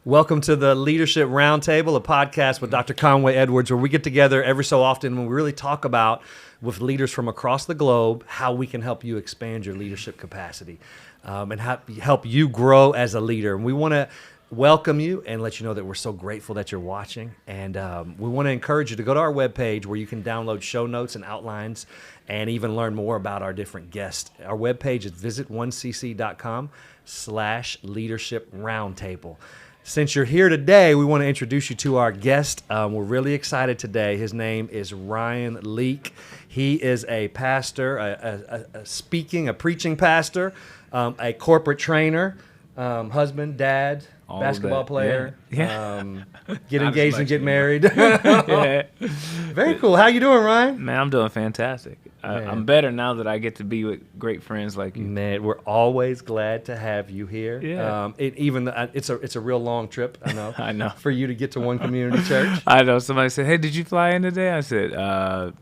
Welcome to the Leadership Roundtable, a podcast with Dr. Conway Edwards, where we get together every so often and we really talk about, with leaders from across the globe, how we can help you expand your leadership capacity and help you grow as a leader. And we want to welcome you and let you know that we're so grateful that you're watching. And we want to encourage you to go to our webpage where you can download show notes and outlines and even learn more about our different guests. Our webpage is visit1cc.com/leadership roundtable. Since you're here today, we want to introduce you to our guest. We're really excited today. His name is Ryan Leak. He is a pastor, a preaching pastor, a corporate trainer, husband, dad, all basketball player. Yeah. Get engaged and get married. Yeah. Very cool. How you doing, Ryan? Man, I'm doing fantastic. I'm better now that I get to be with great friends like you. Man, we're always glad to have you here. Yeah. It's a real long trip, I know. I know. For you to get to one community church. I know. Somebody said, "Hey, did you fly in today?" I said, I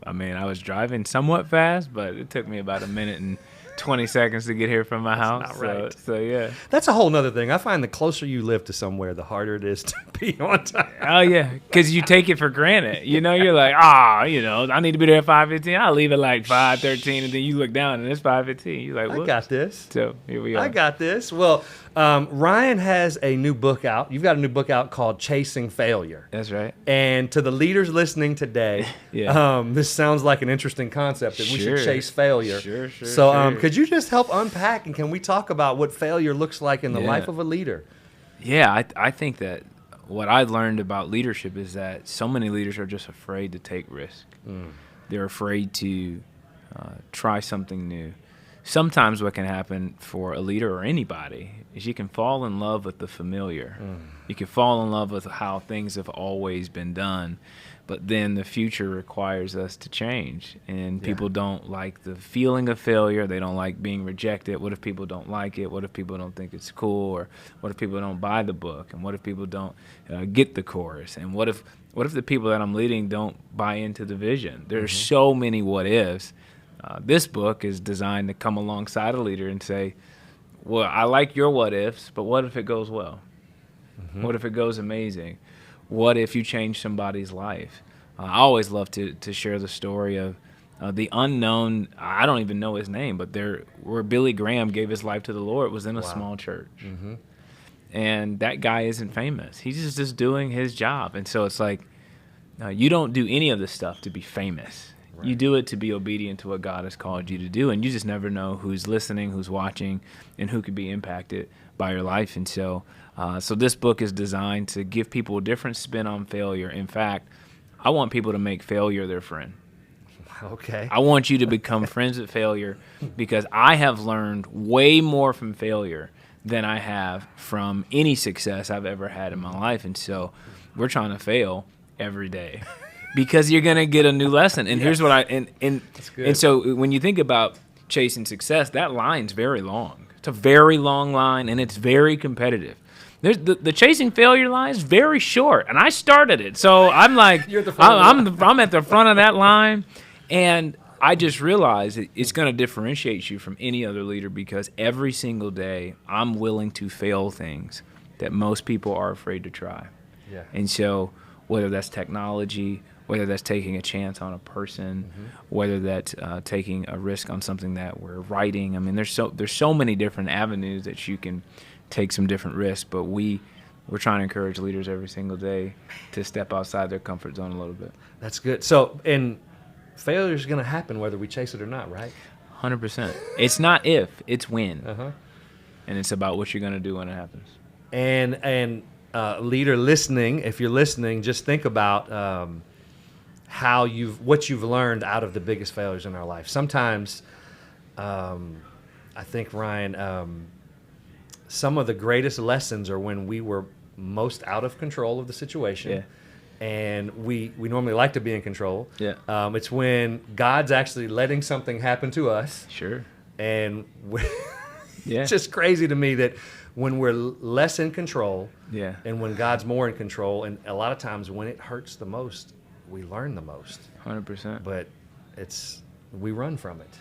was driving somewhat fast, but it took me about a minute and 20 seconds to get here from my house. Not right. So yeah. That's a whole nother thing. I find the closer you live to somewhere, the harder it is to be on time. Oh yeah, because you take it for granted. You know, you're like, I need to be there at 5:15. I'll leave at like 5:13, and then you look down and it's 5:15. You're like, I got this. So here we are. I got this. Well, Ryan has a new book out. You've got a new book out called Chasing Failure. That's right. And to the leaders listening today, this sounds like an interesting concept that we should chase failure. Sure. So could you just help unpack and can we talk about what failure looks like in the life of a leader? Yeah, I think that what I learned about leadership is that so many leaders are just afraid to take risk. They're afraid to try something new. Sometimes what can happen for a leader or anybody is you can fall in love with the familiar. You can fall in love with how things have always been done, but then the future requires us to change. And people don't like the feeling of failure. They don't like being rejected. What if people don't like it? What if people don't think it's cool? Or what if people don't buy the book? And what if people don't get the chorus? And what if the people that I'm leading don't buy into the vision? There's so many what ifs. This book is designed to come alongside a leader and say, well, I like your what ifs, but what if it goes well? What if it goes amazing? What if you change somebody's life? I always love to share the story of the unknown, I don't even know his name, but where Billy Graham gave his life to the Lord was in a small church. And that guy isn't famous. He's just doing his job. And so it's like, you don't do any of this stuff to be famous. Right. You do it to be obedient to what God has called you to do, and you just never know who's listening, who's watching, and who could be impacted by your life. And so this book is designed to give people a different spin on failure. In fact, I want people to make failure their friend. Okay. I want you to become friends with failure because I have learned way more from failure than I have from any success I've ever had in my life. And so we're trying to fail every day. Because you're gonna get a new lesson, and here's what and so when you think about chasing success, that line's very long. It's a very long line, and it's very competitive. There's the chasing failure line is very short, and I started it, so I'm like, I'm at the front of that line, and I just realized it's gonna differentiate you from any other leader because every single day I'm willing to fail things that most people are afraid to try, and so whether that's technology, whether that's taking a chance on a person, whether that's taking a risk on something that we're writing. I mean, there's so many different avenues that you can take some different risks, but we're trying to encourage leaders every single day to step outside their comfort zone a little bit. That's good. So, and failure is going to happen whether we chase it or not, right? 100%. It's not if, it's when. And it's about what you're going to do when it happens. And leader listening, if you're listening, just think about what you've learned out of the biggest failures in our life. Sometimes, I think, Ryan, some of the greatest lessons are when we were most out of control of the situation. And we normally like to be in control. It's when God's actually letting something happen to us. And it's just crazy to me that when we're less in control and when God's more in control, and a lot of times when it hurts the most, we learn the most. 100%. But we run from it.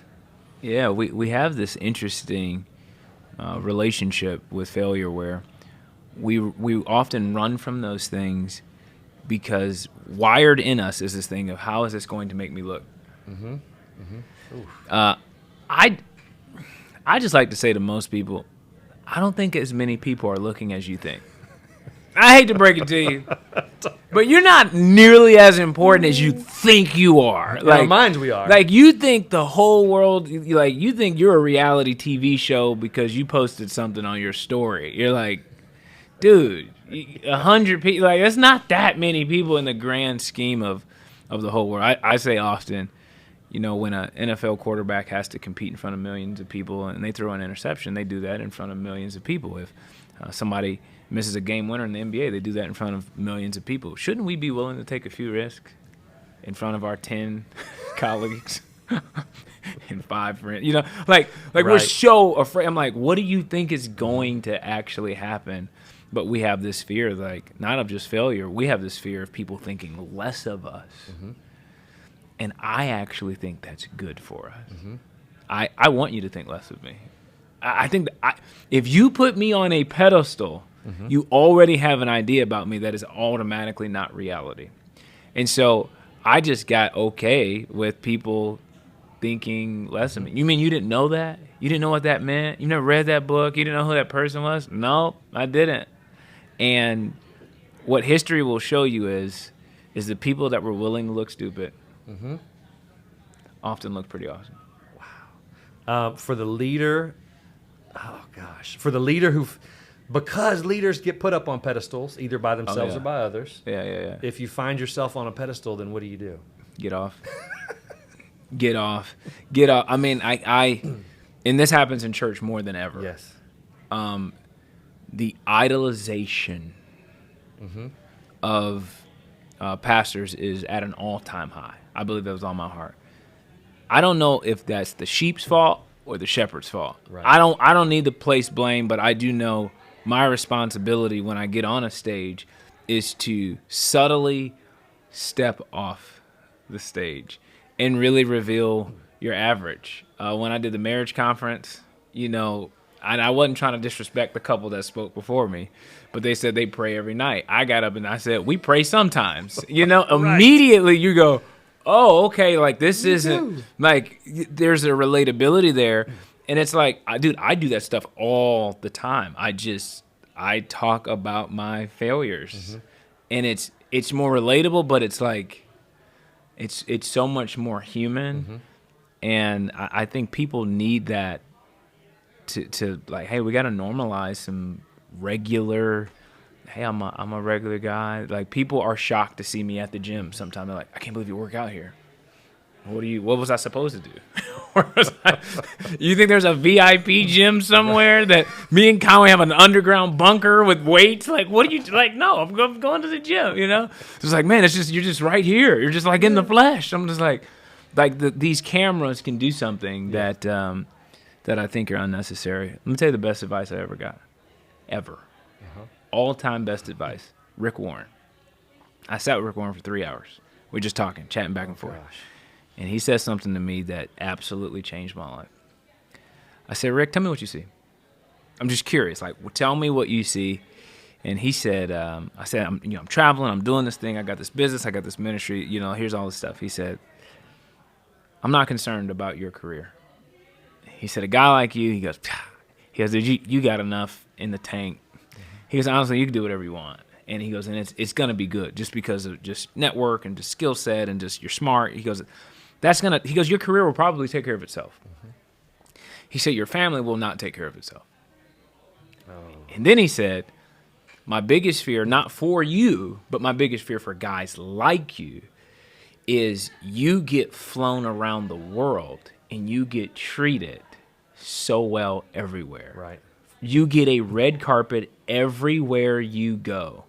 Yeah, we have this interesting relationship with failure where we often run from those things because wired in us is this thing of how is this going to make me look. I just like to say to most people, I don't think as many people are looking as you think. I hate to break it to you, but you're not nearly as important as you think you are. In our minds, we are. Like, you think the whole world, like, you think you're a reality TV show because you posted something on your story. You're like, dude, 100 people, like, it's not that many people in the grand scheme of the whole world. I say often, you know, when an NFL quarterback has to compete in front of millions of people and they throw an interception, they do that in front of millions of people. If somebody misses a game winner in the NBA, they do that in front of millions of people. Shouldn't we be willing to take a few risks in front of our 10 colleagues and 5 friends? You know, like right. We're so afraid. I'm like, what do you think is going to actually happen? But we have this fear, like, not of just failure. We have this fear of people thinking less of us. And I actually think that's good for us. I want you to think less of me. I think that if you put me on a pedestal, you already have an idea about me that is automatically not reality. And so I just got okay with people thinking less of me. You mean you didn't know that? You didn't know what that meant? You never read that book? You didn't know who that person was? No, I didn't. And what history will show you is the people that were willing to look stupid often look pretty awesome. Wow. For the leader, for the leader because leaders get put up on pedestals, either by themselves or by others. Yeah. If you find yourself on a pedestal, then what do you do? Get off. Get off. I mean, I and this happens in church more than ever. Yes. The idolization of pastors is at an all-time high. I believe that was on my heart. I don't know if that's the sheep's fault or the shepherd's fault. Right. I don't need to place blame, but I do know my responsibility when I get on a stage is to subtly step off the stage and really reveal your average. When I did the marriage conference, you know, and I wasn't trying to disrespect the couple that spoke before me, but they said they pray every night. I got up and I said, we pray sometimes. You know, Right. Immediately you go, oh, okay, like this isn't, like, there's a relatability there. And it's like, dude, I do that stuff all the time. I talk about my failures. And it's more relatable, but it's like, it's so much more human. And I think people need that to like, hey, we got to normalize some regular, hey, I'm a regular guy. Like, people are shocked to see me at the gym sometimes. They're like, I can't believe you work out here. What was I supposed to do? You think there's a VIP gym somewhere that me and Conway have an underground bunker with weights? Like, what do you, like, no, I'm going to the gym, you know? It's like, man, you're just right here. You're just like in the flesh. I'm just like these cameras can do something that I think are unnecessary. Let me tell you the best advice I ever got. Ever. All-time best advice. Rick Warren. I sat with Rick Warren for 3 hours. We're just talking, chatting back and forth. Gosh. And he said something to me that absolutely changed my life. I said, Rick, tell me what you see. I'm just curious. Like, tell me what you see. And he said, I'm traveling. I'm doing this thing. I got this business. I got this ministry. You know, here's all this stuff. He said, I'm not concerned about your career. He said, a guy like you, he goes, you got enough in the tank. He goes, honestly, you can do whatever you want. And he goes, and it's going to be good just because of just network and just skill set and just you're smart. He goes, your career will probably take care of itself. He said, your family will not take care of itself. And then he said, my biggest fear, not for you, but my biggest fear for guys like you is you get flown around the world and you get treated so well everywhere. Right. You get a red carpet everywhere you go.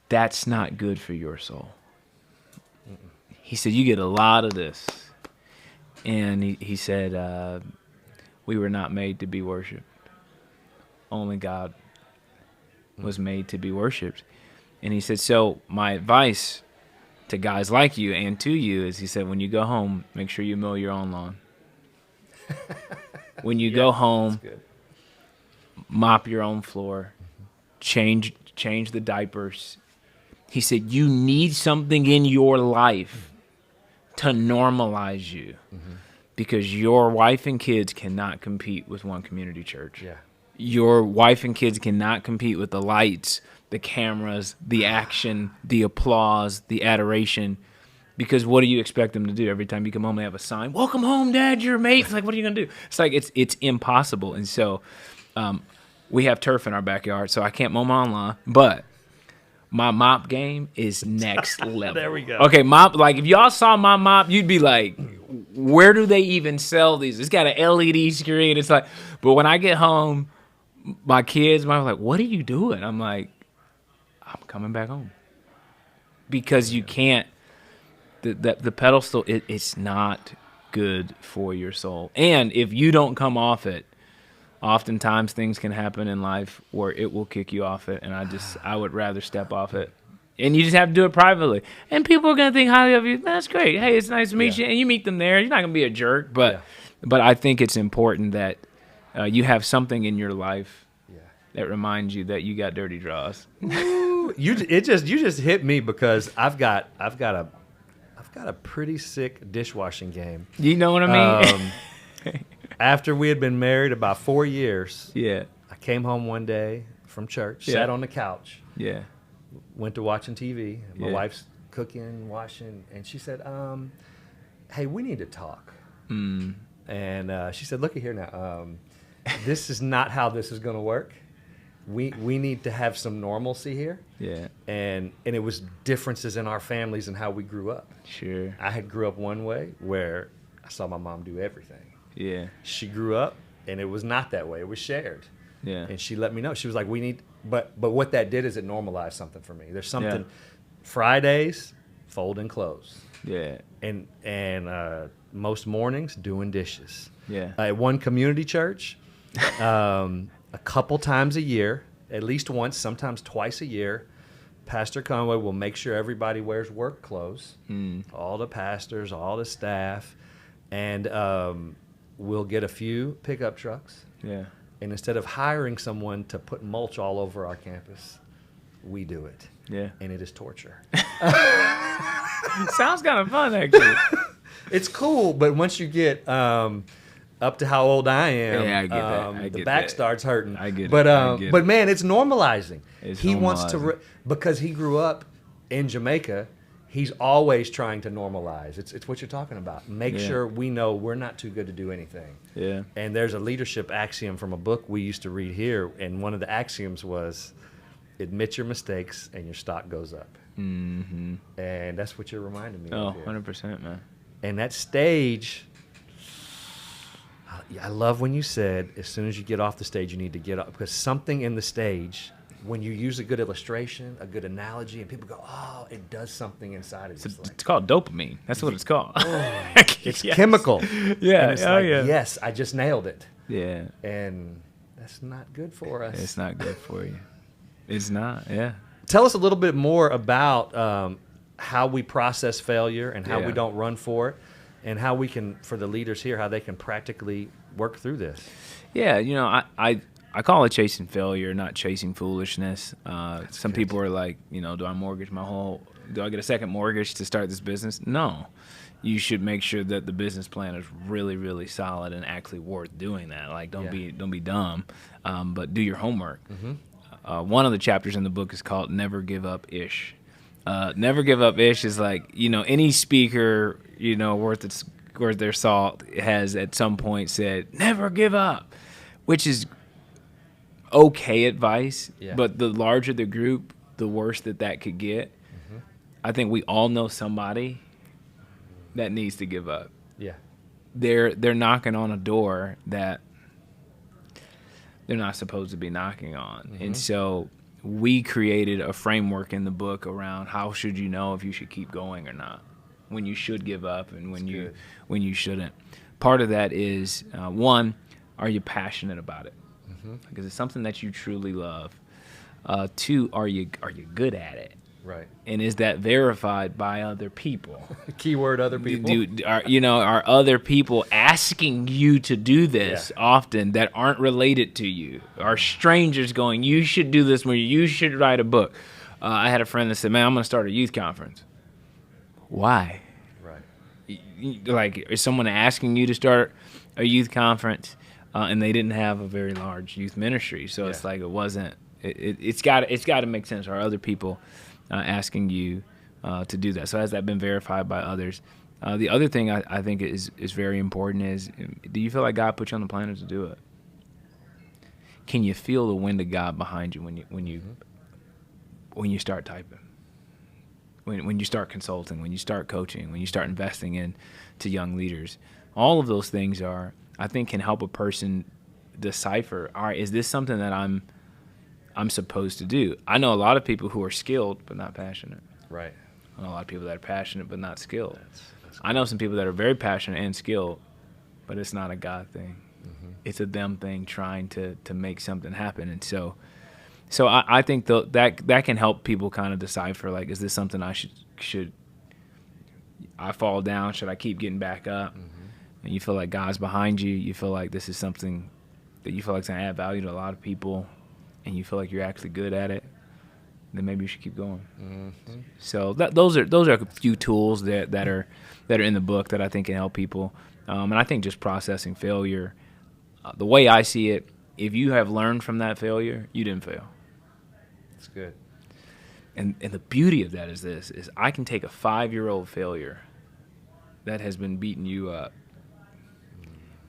That's not good for your soul. He said, you get a lot of this. And he said, we were not made to be worshipped. Only God was made to be worshipped. And he said, so my advice to guys like you and to you is, he said, when you go home, make sure you mow your own lawn. When you go home, mop your own floor, change the diapers. He said, you need something in your life to normalize you, because your wife and kids cannot compete with one community church. Yeah. Your wife and kids cannot compete with the lights, the cameras, the action, the applause, the adoration. Because what do you expect them to do? Every time you come home, they have a sign, welcome home, Dad, your mate. It's like, what are you going to do? It's like, it's impossible. And so we have turf in our backyard, so I can't mow my own lawn. But my mop game is next level. There we go. Okay, mop, like if y'all saw my mop, you'd be like, where do they even sell these? It's got an LED screen. It's like, but when I get home, my kids might be like, what are you doing? I'm like, I'm coming back home. Because you can't, the pedestal, it's not good for your soul. And if you don't come off it, oftentimes things can happen in life where it will kick you off it. And I would rather step off it. And you just have to do it privately. And people are going to think highly of you. That's great. Hey, it's nice to meet you. And you meet them there. You're not going to be a jerk. But I think it's important that you have something in your life that reminds you that you got dirty draws. You just hit me, because I've got a pretty sick dishwashing game. You know what I mean? After we had been married about 4 years, I came home one day from church, sat on the couch, went to watching TV. My wife's cooking, washing, and she said, "Hey, we need to talk." And she said, "Look at here now. This is not how this is going to work. We need to have some normalcy here." And it was differences in our families and how we grew up. Sure. I had grew up one way where I saw my mom do everything. She grew up and it was not that way. It was shared. And she let me know. She was like, we need, but what that did is it normalized something for me. There's something, Fridays, folding clothes. And most mornings, doing dishes. At one community church, a couple times a year, at least once, sometimes twice a year, Pastor Conway will make sure everybody wears work clothes, all the pastors, all the staff, and we'll get a few pickup trucks. And instead of hiring someone to put mulch all over our campus, we do it. And it is torture. Sounds kind of fun, actually. It's cool, but once you get up to how old I am, I get that. The back starts hurting. I get it. But man, it's normalizing. He wants to, because he grew up in Jamaica, he's always trying to normalize. It's what you're talking about. Make sure we know we're not too good to do anything. And there's a leadership axiom from a book we used to read here, and one of the axioms was, admit your mistakes and your stock goes up. And that's what you're reminding me of here. 100%, man. And that stage, I love when you said, as soon as you get off the stage, you need to get up. Because something in the stage, when you use a good illustration, a good analogy, and people go, oh, it does something inside of you. It's called dopamine. That's what it's called. It's chemical. And it's yes, I just nailed it. And that's not good for us. It's not good for you. It's not, Tell us a little bit more about how we process failure and how we don't run for it, and how we can, for the leaders here, how they can practically work through this. I call it chasing failure, not chasing foolishness. Some people are like, do I get a second mortgage to start this business? No. You should make sure that the business plan is really, really solid and actually worth doing that. Like, don't be dumb, but do your homework. One of the chapters in the book is called Never Give Up-ish. Never give up-ish is like, any speaker, worth their salt has at some point said, never give up, which is okay advice, but the larger the group, the worse that could get. I think we all know somebody that needs to give up. They're knocking on a door that they're not supposed to be knocking on. And so we created a framework in the book around how should you know if you should keep going or not, when you should give up and when you shouldn't. Part of that is, one, are you passionate about it? Because it's something that you truly love. Two, are you good at it? Right. And is that verified by other people? Keyword other people. Are other people asking you to do this often that aren't related to you? Are strangers going, you should do this more, you should write a book? I had a friend that said, man, I'm going to start a youth conference. Why? Right. Like, is someone asking you to start a youth conference? And they didn't have a very large youth ministry. So it's like, it wasn't, it's got to make sense. Are other people asking you to do that? So has that been verified by others? The other thing I think is very important is, do you feel like God put you on the planet to do it? Can you feel the wind of God behind you when you start typing? When you start consulting, when you start coaching, when you start investing into young leaders? All of those things I think can help a person decipher, all right, is this something that I'm supposed to do? I know a lot of people who are skilled but not passionate. Right. I know a lot of people that are passionate but not skilled. That's I know some people that are very passionate and skilled, but it's not a God thing. Mm-hmm. It's a them thing trying to make something happen. And so I think that can help people kind of decipher, like, is this something I should I fall down? Should I keep getting back up? Mm-hmm. And you feel like God's behind you. You feel like this is something that you feel like is going to add value to a lot of people, and you feel like you're actually good at it, then maybe you should keep going. Mm-hmm. So those are a few tools that are in the book that I think can help people. And I think just processing failure, the way I see it, if you have learned from that failure, you didn't fail. That's good. And the beauty of that is I can take a 5-year-old failure that has been beating you up,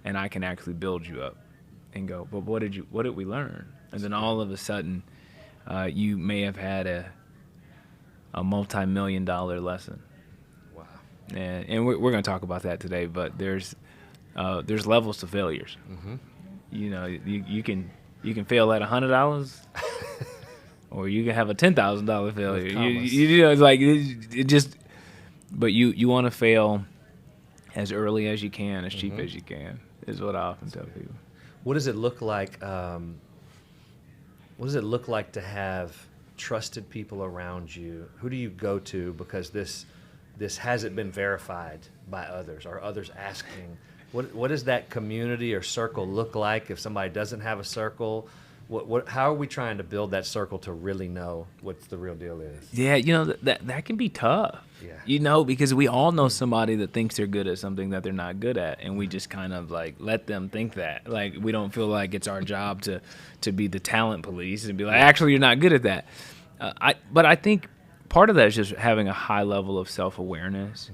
and I can actually build you up and go, but what did we learn? And then all of a sudden, you may have had a multi-million-dollar lesson. Wow. And we're going to talk about that today, but there's levels to failures. Mm-hmm. You can fail at $100, or you can have a $10,000 failure. It's like it just. But you want to fail as early as you can, as cheap as you can, is what I often tell people. What does it look like? What does it look like to have trusted people around you? Who do you go to because this hasn't been verified by others? Are others asking? What does that community or circle look like if somebody doesn't have a circle? How are we trying to build that circle to really know what the real deal is? Yeah, that can be tough. Yeah. Because we all know somebody that thinks they're good at something that they're not good at, and we just kind of like let them think that. Like, we don't feel like it's our job to be the talent police and be like, actually, you're not good at that. But I think part of that is just having a high level of self-awareness,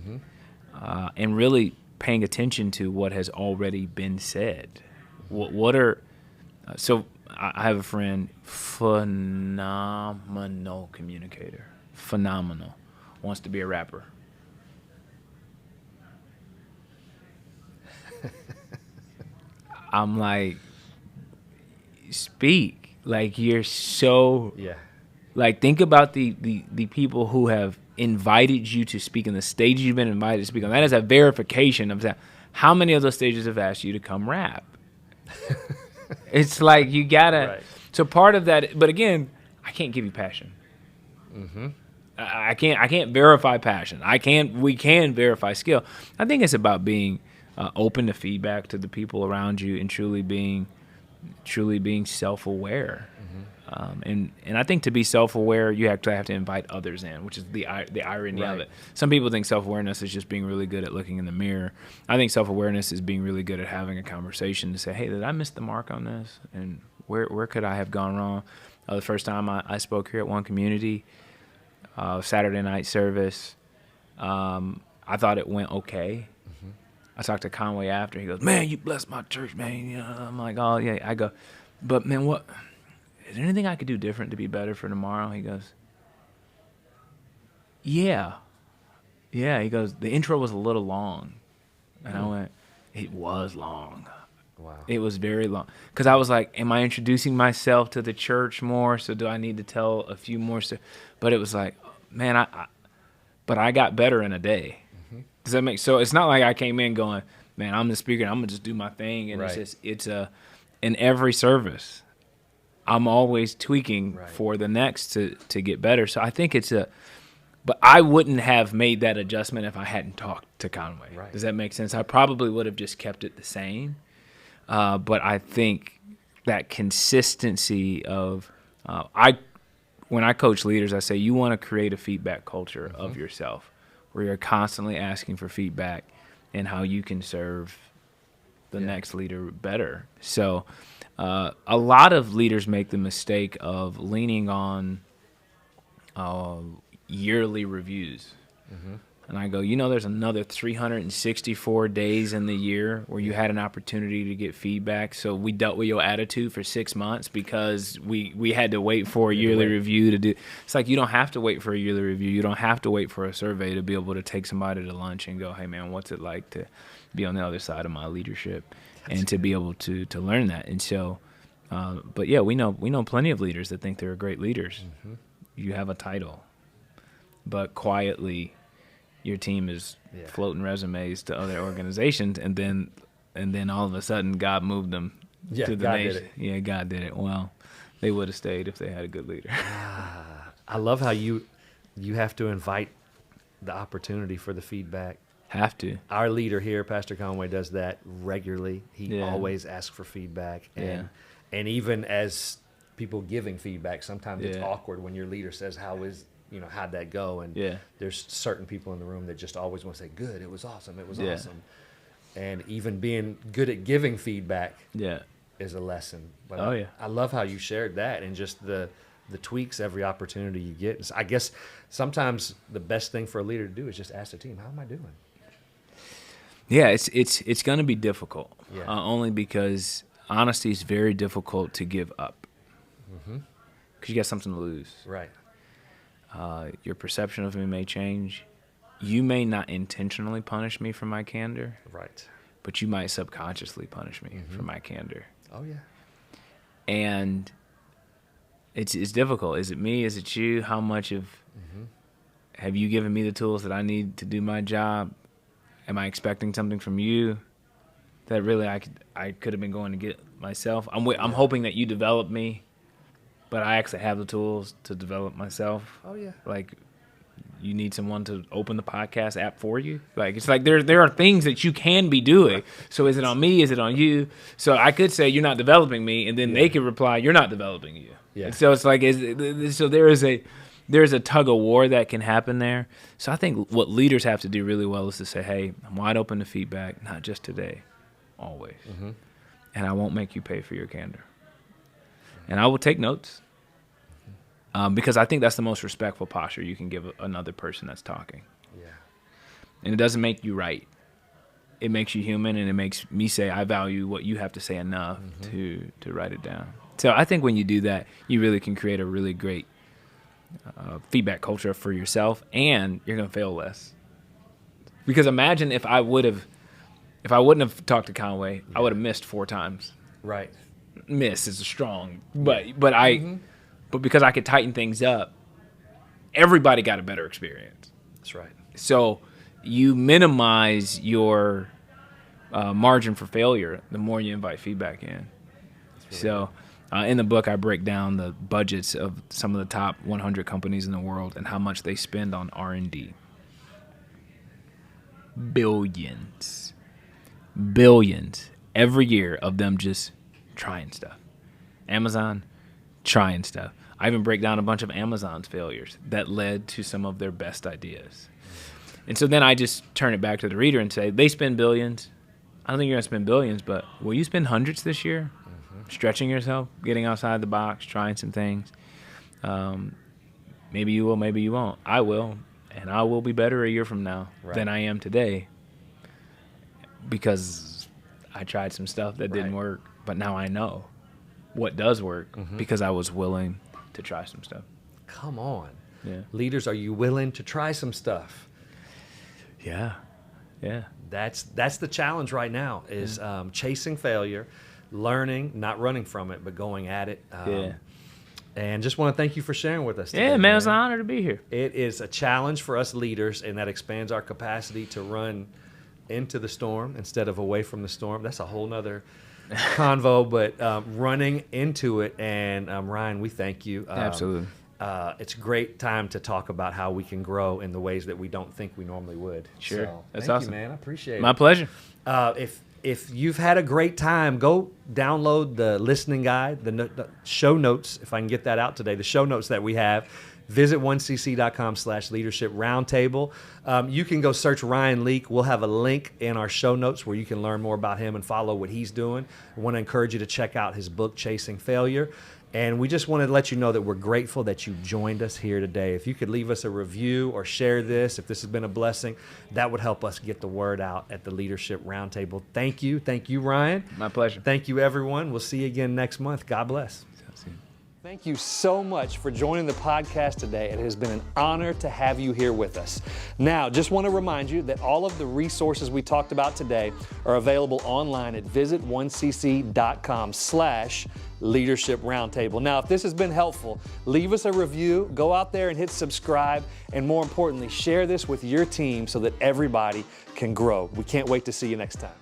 and really paying attention to what has already been said. So I have a friend, phenomenal communicator, phenomenal, wants to be a rapper. I'm like, speak. Like, you're so... Yeah. Like, think about the people who have invited you to speak on the stage you've been invited to speak on. That is a verification of that. How many of those stages have asked you to come rap? It's like you gotta. Right. So part of that, but again, I can't give you passion. Mm-hmm. I can't verify passion. We can verify skill. I think it's about being open to feedback to the people around you and truly being self-aware. And I think to be self-aware, you have to invite others in, which is the irony of it. Some people think self-awareness is just being really good at looking in the mirror. I think self-awareness is being really good at having a conversation to say, hey, did I miss the mark on this? And where could I have gone wrong? The first time I spoke here at One Community, Saturday night service, I thought it went okay. Mm-hmm. I talked to Conway after. He goes, man, you blessed my church, man. I'm like, oh, yeah. I go, but, man, what? Is there anything I could do different to be better for tomorrow? He goes, yeah. He goes, the intro was a little long. And I went, it was long. Wow. It was very long. Because I was like, am I introducing myself to the church more? So do I need to tell a few more? But it was like, man, I got better in a day. Mm-hmm. Does that make so? It's not like I came in going, man, I'm the speaker and I'm going to just do my thing. And it's in every service. I'm always tweaking Right. for the next to get better. So I think but I wouldn't have made that adjustment if I hadn't talked to Conway. Right. Does that make sense? I probably would have just kept it the same. But I think that consistency of, when I coach leaders, I say you want to create a feedback culture of yourself where you're constantly asking for feedback and how you can serve the next leader better. So a lot of leaders make the mistake of leaning on yearly reviews. And I go, there's another 364 days in the year where you had an opportunity to get feedback. So we dealt with your attitude for 6 months because we had to wait for a yearly review to do. It's like you don't have to wait for a yearly review. You don't have to wait for a survey to be able to take somebody to lunch and go, hey, man, what's it like to be on the other side of my leadership and to be able to learn that. And so, but yeah, we know plenty of leaders that think they're great leaders. You have a title, but quietly your team is floating resumes to other organizations, and then all of a sudden God moved them to the God nation. did it. Yeah, God did it. Well, they would have stayed if they had a good leader. I love how you have to invite the opportunity for the feedback. Have to. Our leader here, Pastor Conway, does that regularly. He Yeah. always asks for feedback. Yeah. And even as people giving feedback, sometimes it's Yeah. awkward when your leader says, how'd that go? And Yeah. there's certain people in the room that just always want to say, good, it was awesome, it was Yeah. awesome. And even being good at giving feedback Yeah. is a lesson. But Oh, yeah. I love how you shared that and just the tweaks every opportunity you get. I guess sometimes the best thing for a leader to do is just ask the team, how am I doing? Yeah, it's going to be difficult, Yeah. only because honesty is very difficult to give up because you got something to lose. Right. Your perception of me may change. You may not intentionally punish me for my candor, Right. but you might subconsciously punish me for my candor. Oh, yeah. And it's difficult. Is it me? Is it you? How much of have you given me the tools that I need to do my job? Am I expecting something from you that really I could have been going to get myself? I'm hoping that you develop me, but I actually have the tools to develop myself. Oh, yeah. Like, you need someone to open the podcast app for you. Like, it's like there are things that you can be doing. So is it on me? Is it on you? So I could say you're not developing me, and then they could reply you're not developing you. Yeah. So it's like so there's a tug of war that can happen there. So I think what leaders have to do really well is to say, hey, I'm wide open to feedback, not just today, always. And I won't make you pay for your candor. And I will take notes. Because I think that's the most respectful posture you can give another person that's talking. Yeah. And it doesn't make you right. It makes you human, and it makes me say I value what you have to say enough to write it down. So I think when you do that, you really can create a really great feedback culture for yourself, and you're going to fail less. Because imagine if I wouldn't have talked to Conway, I would have missed 4 times. Right. Miss is strong, but because I could tighten things up, everybody got a better experience. That's right. So you minimize your margin for failure the more you invite feedback in. So in the book, I break down the budgets of some of the top 100 companies in the world and how much they spend on R&D. Billions every year of them just trying stuff. Amazon, trying stuff. I even break down a bunch of Amazon's failures that led to some of their best ideas. And so then I just turn it back to the reader and say, they spend billions. I don't think you're going to spend billions, but will you spend hundreds this year? Stretching yourself, getting outside the box, trying some things. Maybe you will, maybe you won't. I will, and I will be better a year from now than I am today because I tried some stuff that didn't work, but now I know what does work because I was willing to try some stuff. Come on. Yeah. Leaders, are you willing to try some stuff? Yeah. That's the challenge right now is chasing failure, learning, not running from it, but going at it. And just want to thank you for sharing with us today. Yeah, man, it's an honor to be here. It is a challenge for us leaders, and that expands our capacity to run into the storm instead of away from the storm. That's a whole nother convo, but running into it. And Ryan, we thank you. Absolutely. It's a great time to talk about how we can grow in the ways that we don't think we normally would. Sure. So, That's thank awesome. you, man. I appreciate it. My pleasure. If you've had a great time, go download the listening guide, the show notes, if I can get that out today, the show notes that we have. Visit 1cc.com/leadership roundtable. You can go search Ryan Leak. We'll have a link in our show notes where you can learn more about him and follow what he's doing. I want to encourage you to check out his book, Chasing Failure. And we just wanted to let you know that we're grateful that you joined us here today. If you could leave us a review or share this, if this has been a blessing, that would help us get the word out at the Leadership Roundtable. Thank you. Thank you, Ryan. My pleasure. Thank you, everyone. We'll see you again next month. God bless. Thank you so much for joining the podcast today. It has been an honor to have you here with us. Now, just want to remind you that all of the resources we talked about today are available online at visit1cc.com/leadership roundtable. Now, if this has been helpful, leave us a review, go out there and hit subscribe, and more importantly, share this with your team so that everybody can grow. We can't wait to see you next time.